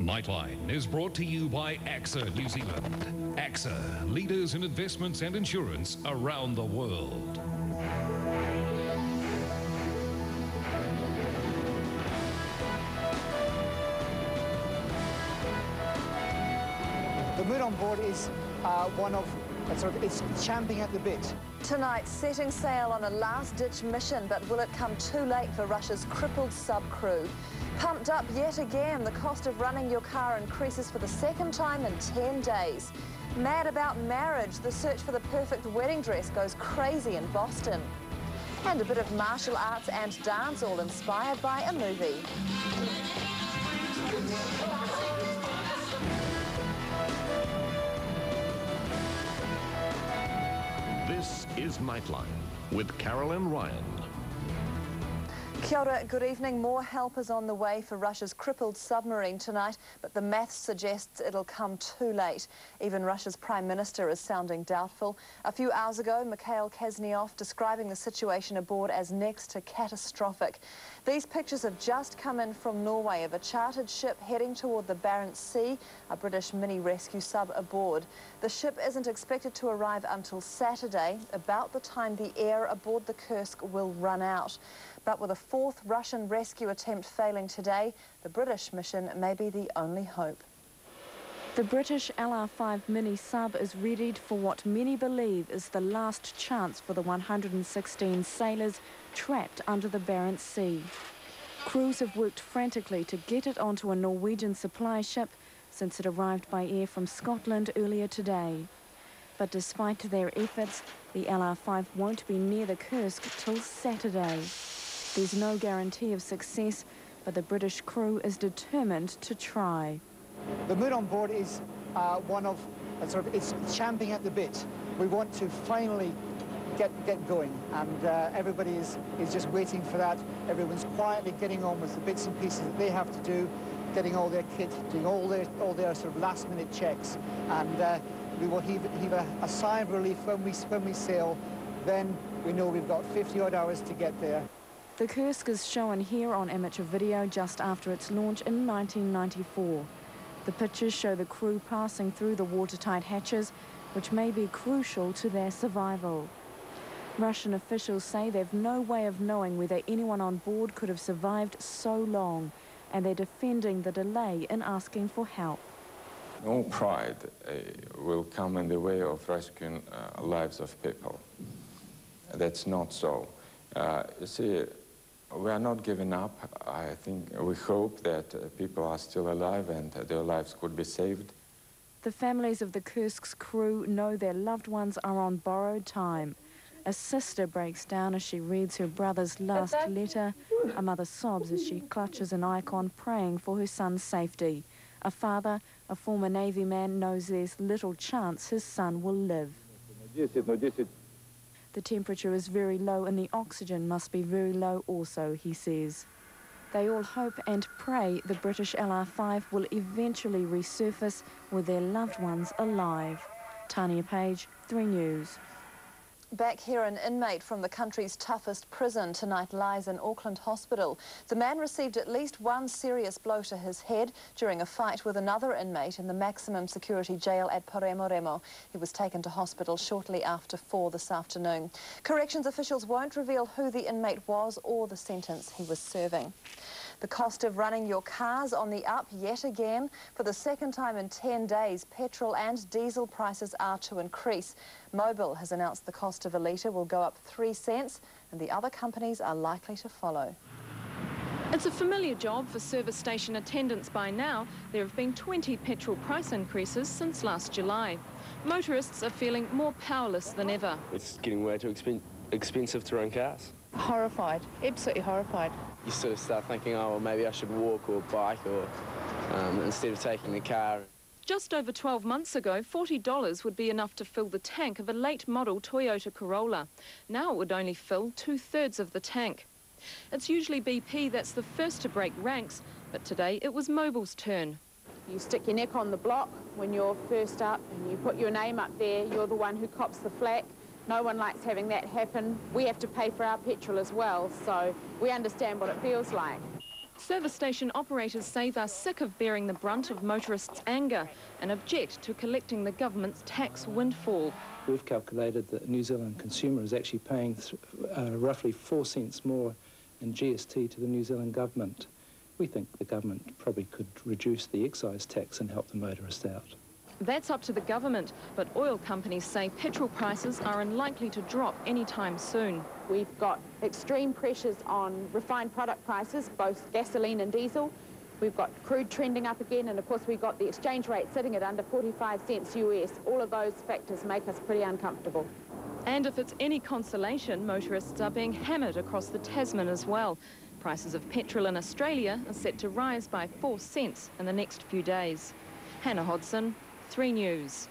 Nightline is brought to you by AXA New Zealand. AXA, leaders in investments and insurance around the world. The mood on board is one of it's champing at the bit. Tonight, setting sail on a last-ditch mission, but will it come too late for Russia's crippled sub-crew? Pumped up yet again, the cost of running your car increases for the second time in 10 days. Mad about marriage, the search for the perfect wedding dress goes crazy in Boston. And a bit of martial arts and dance, all inspired by a movie. This is Nightline with Carolyn Ryan. Kia ora, good evening. More help is on the way for Russia's crippled submarine tonight, but the maths suggests it'll come too late. Even Russia's Prime Minister is sounding doubtful. A few hours ago, Mikhail Kaznyov describing the situation aboard as next to catastrophic. These pictures have just come in from Norway of a chartered ship heading toward the Barents Sea, a British mini-rescue sub aboard. The ship isn't expected to arrive until Saturday, about the time the air aboard the Kursk will run out. But with a fourth Russian rescue attempt failing today, the British mission may be the only hope. The British LR5 mini-sub is readied for what many believe is the last chance for the 116 sailors trapped under the Barents Sea. Crews have worked frantically to get it onto a Norwegian supply ship since it arrived by air from Scotland earlier today. But despite their efforts, the LR5 won't be near the Kursk till Saturday. There's no guarantee of success, but the British crew is determined to try. The mood on board is one of it's champing at the bit. We want to finally get going, and everybody is just waiting for that. Everyone's quietly getting on with the bits and pieces that they have to do, getting all their kit, doing all their sort of last-minute checks, and we will heave a sigh of relief when we sail. Then we know we've got 50-odd hours to get there. The Kursk is shown here on amateur video just after its launch in 1994. The pictures show the crew passing through the watertight hatches, which may be crucial to their survival. Russian officials say they've no way of knowing whether anyone on board could have survived so long, and they're defending the delay in asking for help. No pride will come in the way of rescuing lives of people. That's not so. You see, we are not giving up. I think we hope that people are still alive and their lives could be saved. The families of the Kursk's crew know their loved ones are on borrowed time. A sister breaks down as she reads her brother's last letter. A mother sobs as she clutches an icon praying for her son's safety. A father, a former Navy man, knows there's little chance his son will live. The temperature is very low and the oxygen must be very low also, he says. They all hope and pray the British LR5 will eventually resurface with their loved ones alive. Tania Page, 3 News. Back here, an inmate from the country's toughest prison tonight lies in Auckland Hospital. The man received at least one serious blow to his head during a fight with another inmate in the maximum security jail at Poremoremo. He was taken to hospital shortly after 4 this afternoon. Corrections officials won't reveal who the inmate was or the sentence he was serving. The cost of running your cars on the up yet again. For the second time in 10 days, petrol and diesel prices are to increase. Mobil has announced the cost of a litre will go up 3 cents, and the other companies are likely to follow. It's a familiar job for service station attendants by now. There have been 20 petrol price increases since last July. Motorists are feeling more powerless than ever. It's getting way too expensive to run cars. Horrified, absolutely horrified. You sort of start thinking, oh, well, maybe I should walk or bike or instead of taking the car. Just over 12 months ago, $40 would be enough to fill the tank of a late model Toyota Corolla. Now it would only fill 2/3 of the tank. It's usually BP that's the first to break ranks, but today it was Mobil's turn. You stick your neck on the block when you're first up and you put your name up there, you're the one who cops the flak. No one likes having that happen. We have to pay for our petrol as well, so we understand what it feels like. Service station operators say they're sick of bearing the brunt of motorists' anger and object to collecting the government's tax windfall. We've calculated that the New Zealand consumer is actually paying roughly 4 cents more in GST to the New Zealand government. We think the government probably could reduce the excise tax and help the motorist out. That's up to the government, but oil companies say petrol prices are unlikely to drop anytime soon. We've got extreme pressures on refined product prices, both gasoline and diesel. We've got crude trending up again, and of course we've got the exchange rate sitting at under 45 cents US. All of those factors make us pretty uncomfortable. And if it's any consolation, motorists are being hammered across the Tasman as well. Prices of petrol in Australia are set to rise by 4 cents in the next few days. Hannah Hodson, 3 News.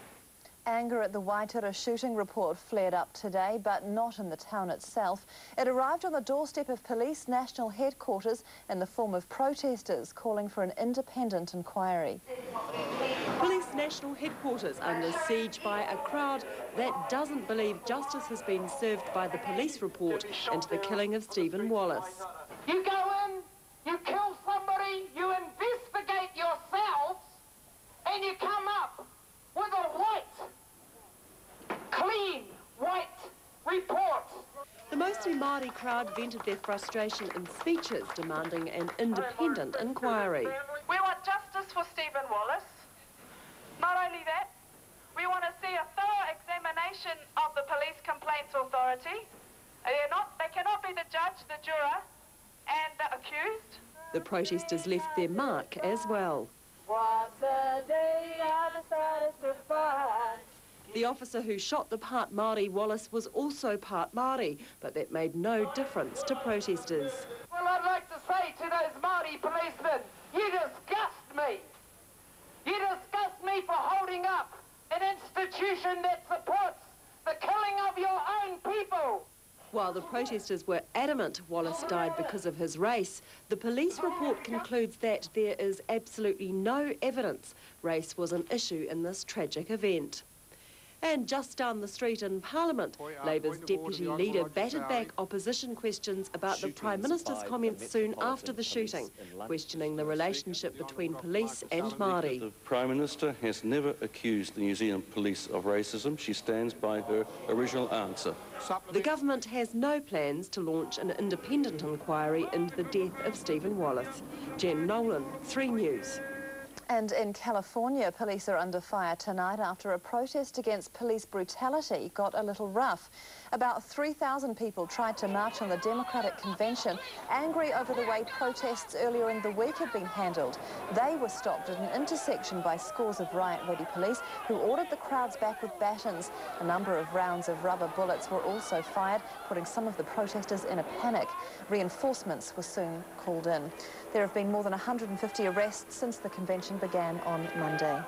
Anger at the Waitara shooting report flared up today, but not in the town itself. It arrived on the doorstep of Police National Headquarters in the form of protesters calling for an independent inquiry. Police National Headquarters under siege by a crowd that doesn't believe justice has been served by the police report into the killing of Stephen Wallace. You go in, you kill somebody, you investigate yourselves, and you come up with a clean, white report. The mostly Māori crowd vented their frustration in speeches demanding an independent inquiry. We want justice for Stephen Wallace. Not only that, we want to see a thorough examination of the Police Complaints Authority. They cannot be the judge, the juror, and the accused. The protesters left their mark as well. Was the day I decided to fight. The officer who shot the part Māori Wallace was also part Māori, but that made no difference to protesters. Well, I'd like to say to those Māori policemen, you disgust me. You disgust me for holding up an institution that supports the killing of your own people. While the protesters were adamant Wallace died because of his race, the police report concludes that there is absolutely no evidence race was an issue in this tragic event. And just down the street in Parliament, Labour's deputy leader batted back opposition questions about the Prime Minister's comments soon after the shooting, questioning the relationship between police and Māori. The Prime Minister has never accused the New Zealand police of racism. She stands by her original answer. The government has no plans to launch an independent inquiry into the death of Stephen Wallace. Jen Nolan, 3 News. And in California, police are under fire tonight after a protest against police brutality got a little rough. About 3,000 people tried to march on the Democratic Convention, angry over the way protests earlier in the week had been handled. They were stopped at an intersection by scores of riot-ready police who ordered the crowds back with batons. A number of rounds of rubber bullets were also fired, putting some of the protesters in a panic. Reinforcements were soon called in. There have been more than 150 arrests since the convention began on Monday.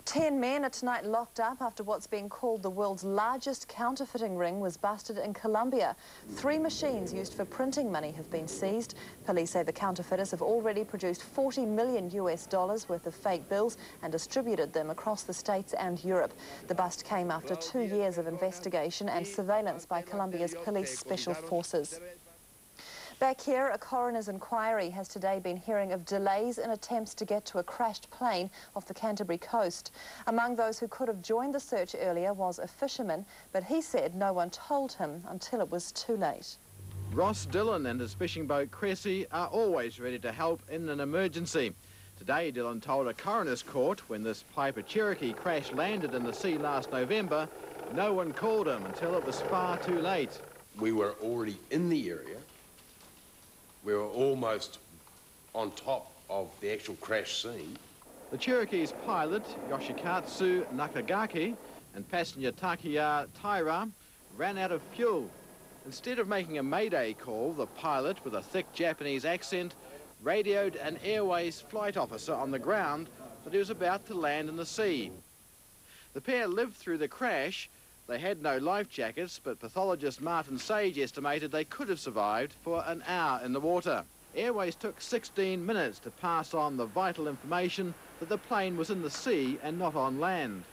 10 men are tonight locked up after what's being called the world's largest counterfeiting ring was busted in Colombia. 3 machines used for printing money have been seized. Police say the counterfeiters have already produced $40 million worth of fake bills and distributed them across the States and Europe. The bust came after 2 years of investigation and surveillance by Colombia's police special forces. Back here, a coroner's inquiry has today been hearing of delays in attempts to get to a crashed plane off the Canterbury coast. Among those who could have joined the search earlier was a fisherman, but he said no one told him until it was too late. Ross Dillon and his fishing boat Cressy are always ready to help in an emergency. Today, Dillon told a coroner's court when this Piper Cherokee crash landed in the sea last November, no one called him until it was far too late. We were already in the area. We were almost on top of the actual crash scene. The Cherokee's pilot, Yoshikatsu Nakagaki, and passenger Takiya Taira ran out of fuel. Instead of making a mayday call, the pilot, with a thick Japanese accent, radioed an Airways flight officer on the ground that he was about to land in the sea. The pair lived through the crash. They had no life jackets, but pathologist Martin Sage estimated they could have survived for an hour in the water. Airways took 16 minutes to pass on the vital information that the plane was in the sea and not on land.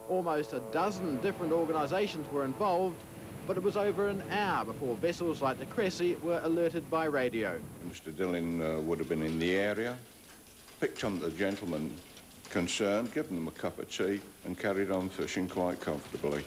Almost a dozen different organisations were involved, but it was over an hour before vessels like the Cressy were alerted by radio. Mr. Dillon would have been in the area, picked up the gentleman concerned, given them a cup of tea and carried on fishing quite comfortably.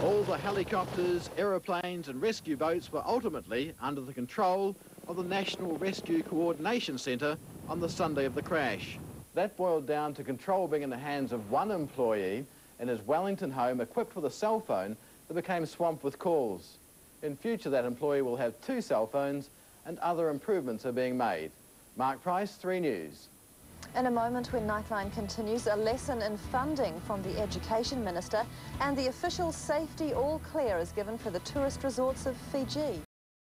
All the helicopters, aeroplanes and rescue boats were ultimately under the control of the National Rescue Coordination Centre on the Sunday of the crash. That boiled down to control being in the hands of one employee in his Wellington home equipped with a cell phone that became swamped with calls. In future, that employee will have 2 cell phones and other improvements are being made. Mark Price, 3 News. In a moment, when Nightline continues, a lesson in funding from the Education Minister, and the official safety all clear is given for the tourist resorts of Fiji.